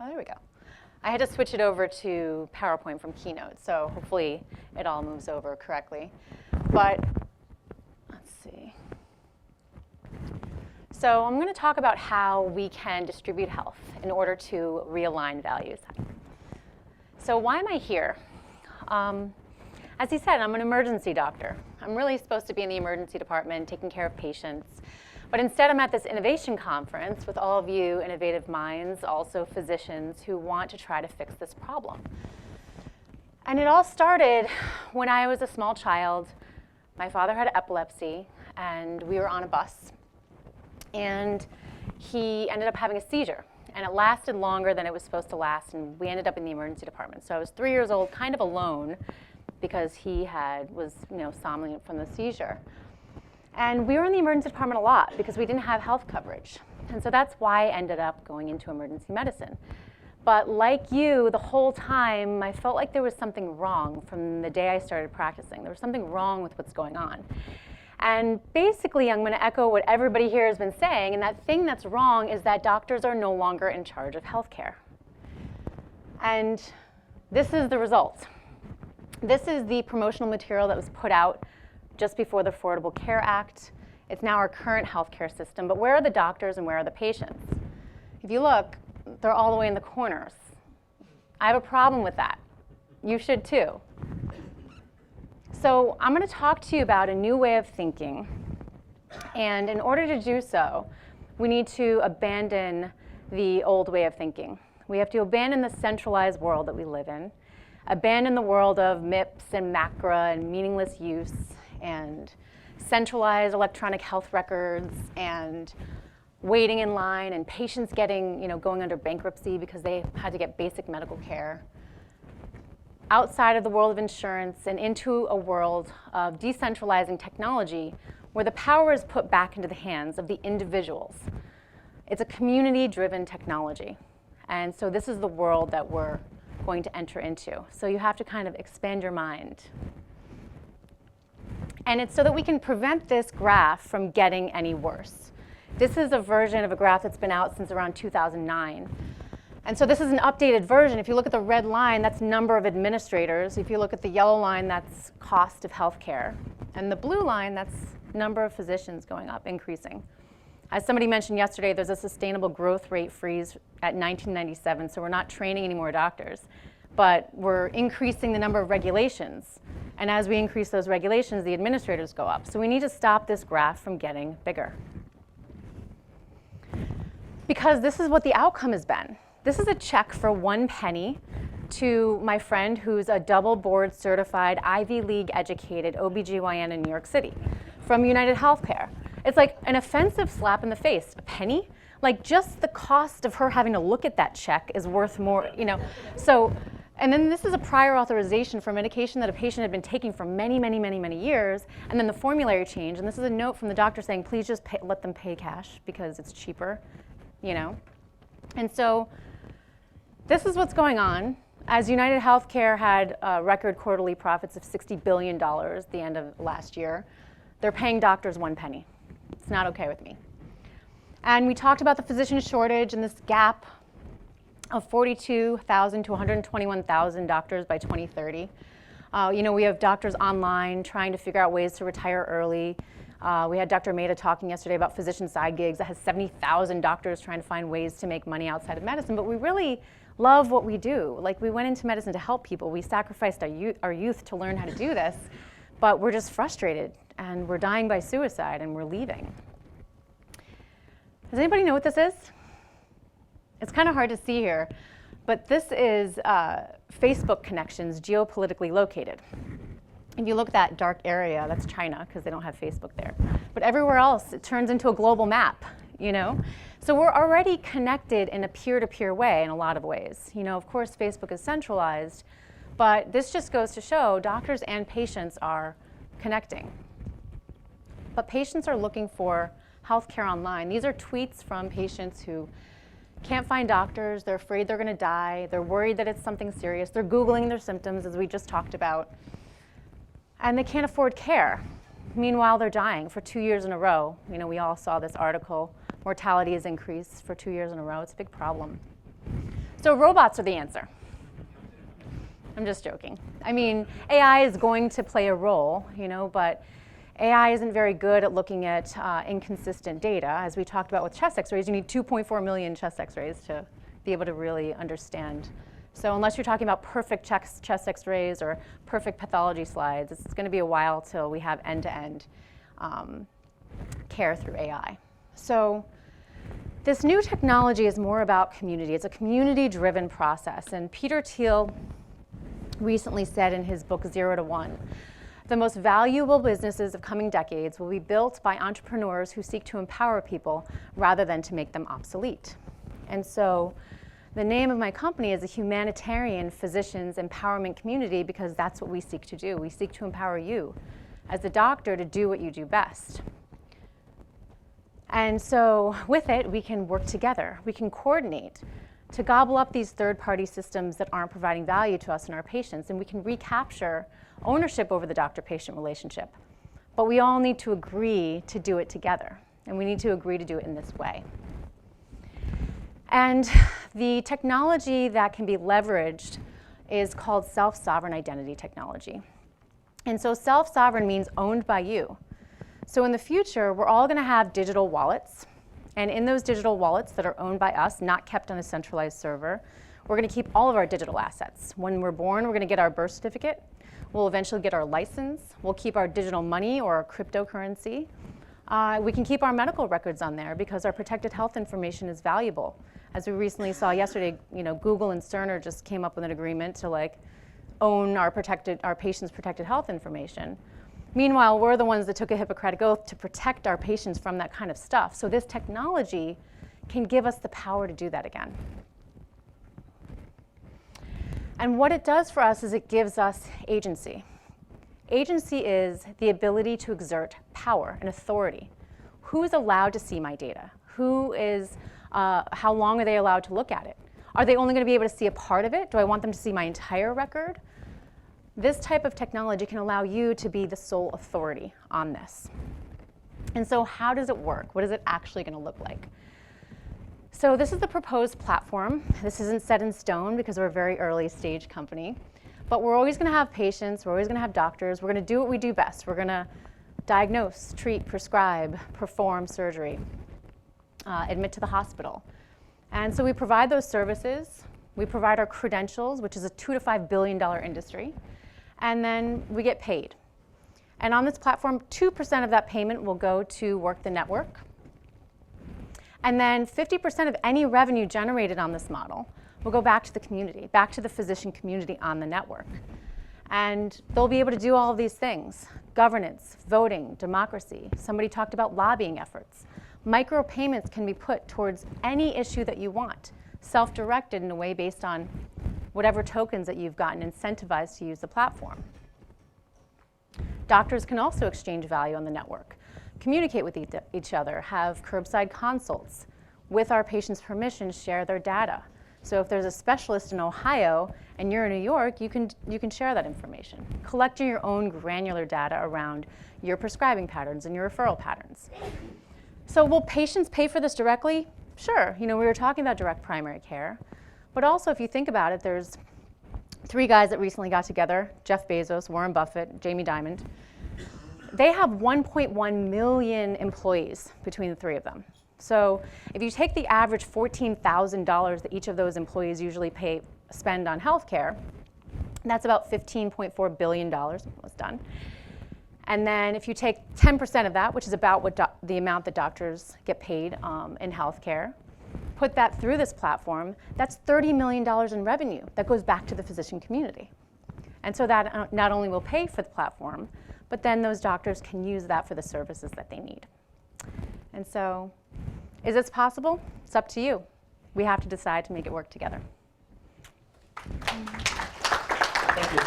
Oh, there we go. I had to switch it over to PowerPoint from Keynote, so hopefully it all moves over correctly. But let's see. So I'm going to talk about how we can distribute health in order to realign values. So why am I here? As he said, I'm an emergency doctor. I'm really supposed to be in the emergency department taking care of patients. But instead, I'm at this innovation conference with all of you innovative minds, also physicians who want to try to fix this problem. And it all started when I was a small child. My father had epilepsy, and we were on a bus. And he ended up having a seizure. And it lasted longer than it was supposed to last, and we ended up in the emergency department. So I was 3 years old, kind of alone, because he was somnolent from the seizure. And we were in the emergency department a lot because we didn't have health coverage. And so that's why I ended up going into emergency medicine. But like you, the whole time, I felt like there was something wrong from the day I started practicing. There was something wrong with what's going on. And basically, I'm going to echo what everybody here has been saying, and that thing that's wrong is that doctors are no longer in charge of healthcare. And this is the result. This is the promotional material that was put out just before the Affordable Care Act. It's now our current healthcare system, but where are the doctors and where are the patients? If you look, they're all the way in the corners. I have a problem with that. You should too. So I'm going to talk to you about a new way of thinking, and in order to do so, we need to abandon the old way of thinking. We have to abandon the centralized world that we live in, abandon the world of MIPS and MACRA and meaningless use, and centralized electronic health records, and waiting in line, and patients going under bankruptcy because they had to get basic medical care. Outside of the world of insurance and into a world of decentralizing technology where the power is put back into the hands of the individuals. It's a community-driven technology. And so this is the world that we're going to enter into. So you have to kind of expand your mind. And it's so that we can prevent this graph from getting any worse. This is a version of a graph that's been out since around 2009. And so this is an updated version. If you look at the red line, that's number of administrators. If you look at the yellow line, that's cost of healthcare. And the blue line, that's number of physicians going up, increasing. As somebody mentioned yesterday, there's a sustainable growth rate freeze at 1997, so we're not training any more doctors. But we're increasing the number of regulations. And as we increase those regulations, the administrators go up. So we need to stop this graph from getting bigger. Because this is what the outcome has been. This is a check for 1 penny to my friend who's a double board certified Ivy League educated OBGYN in New York City from United Healthcare. It's like an offensive slap in the face. A penny? Like just the cost of her having to look at that check is worth more, So, and then this is a prior authorization for medication that a patient had been taking for many, many, many, many years, and then the formulary change, and this is a note from the doctor saying, please just let them pay cash because it's cheaper, And so this is what's going on. As United Healthcare had record quarterly profits of $60 billion at the end of last year, they're paying doctors 1 penny. It's not okay with me. And we talked about the physician shortage and this gap of 42,000 to 121,000 doctors by 2030. We have doctors online trying to figure out ways to retire early. We had Dr. Mehta talking yesterday about physician side gigs that has 70,000 doctors trying to find ways to make money outside of medicine, but we really love what we do. Like, we went into medicine to help people. We sacrificed our youth to learn how to do this, but we're just frustrated, and we're dying by suicide, and we're leaving. Does anybody know what this is? It's kind of hard to see here, but this is Facebook connections geopolitically located. If you look at that dark area, that's China, because they don't have Facebook there. But everywhere else, it turns into a global map, So we're already connected in a peer-to-peer way in a lot of ways. Of course, Facebook is centralized, but this just goes to show doctors and patients are connecting. But patients are looking for healthcare online. These are tweets from patients who can't find doctors. They're afraid they're going to die. They're worried that it's something serious. They're Googling their symptoms, as we just talked about. And they can't afford care. Meanwhile, they're dying for 2 years in a row. We all saw this article. Mortality has increased for 2 years in a row. It's a big problem. So robots are the answer. I'm just joking. I mean, AI is going to play a role, but AI isn't very good at looking at inconsistent data. As we talked about with chest x-rays, you need 2.4 million chest x-rays to be able to really understand. So unless you're talking about perfect chest x-rays or perfect pathology slides, it's going to be a while till we have end-to-end care through AI. So this new technology is more about community. It's a community-driven process. And Peter Thiel recently said in his book, 0 to 1, the most valuable businesses of coming decades will be built by entrepreneurs who seek to empower people rather than to make them obsolete. And so the name of my company is a humanitarian physicians empowerment community because that's what we seek to do. We seek to empower you as a doctor to do what you do best. And so with it, we can work together. We can coordinate to gobble up these third-party systems that aren't providing value to us and our patients, and we can recapture ownership over the doctor-patient relationship. But we all need to agree to do it together, and we need to agree to do it in this way. And the technology that can be leveraged is called self-sovereign identity technology. And so self-sovereign means owned by you. So in the future, we're all going to have digital wallets. And in those digital wallets that are owned by us, not kept on a centralized server, we're going to keep all of our digital assets. When we're born, we're going to get our birth certificate. We'll eventually get our license. We'll keep our digital money or our cryptocurrency. We can keep our medical records on there because our protected health information is valuable. As we recently saw yesterday, Google and Cerner just came up with an agreement to own our patients' protected health information. Meanwhile, we're the ones that took a Hippocratic oath to protect our patients from that kind of stuff. So this technology can give us the power to do that again. And what it does for us is it gives us agency. Agency is the ability to exert power and authority. Who's allowed to see my data? How long are they allowed to look at it? Are they only going to be able to see a part of it? Do I want them to see my entire record? This type of technology can allow you to be the sole authority on this. And so how does it work? What is it actually going to look like? So this is the proposed platform. This isn't set in stone because we're a very early stage company. But we're always going to have patients. We're always going to have doctors. We're going to do what we do best. We're going to diagnose, treat, prescribe, perform surgery, admit to the hospital. And so we provide those services. We provide our credentials, which is a $2 to $5 billion industry. And then we get paid. And on this platform, 2% of that payment will go to work the network. And then 50% of any revenue generated on this model will go back to the community, back to the physician community on the network. And they'll be able to do all of these things: governance, voting, democracy. Somebody talked about lobbying efforts. Micropayments can be put towards any issue that you want, self-directed in a way based on whatever tokens that you've gotten incentivized to use the platform. Doctors can also exchange value on the network, communicate with each other, have curbside consults, with our patients' permission, share their data. So if there's a specialist in Ohio and you're in New York, you can share that information, collecting your own granular data around your prescribing patterns and your referral patterns. So will patients pay for this directly? Sure. We were talking about direct primary care. But also, if you think about it, there's 3 guys that recently got together: Jeff Bezos, Warren Buffett, Jamie Dimon. They have 1.1 million employees between the 3 of them. So if you take the average $14,000 that each of those employees usually spend on healthcare, that's about $15.4 billion was done. And then if you take 10% of that, which is about the amount that doctors get paid in healthcare, put that through this platform, that's $30 million in revenue that goes back to the physician community. And so that not only will pay for the platform, but then those doctors can use that for the services that they need. And so, is this possible? It's up to you. We have to decide to make it work together. Thank you.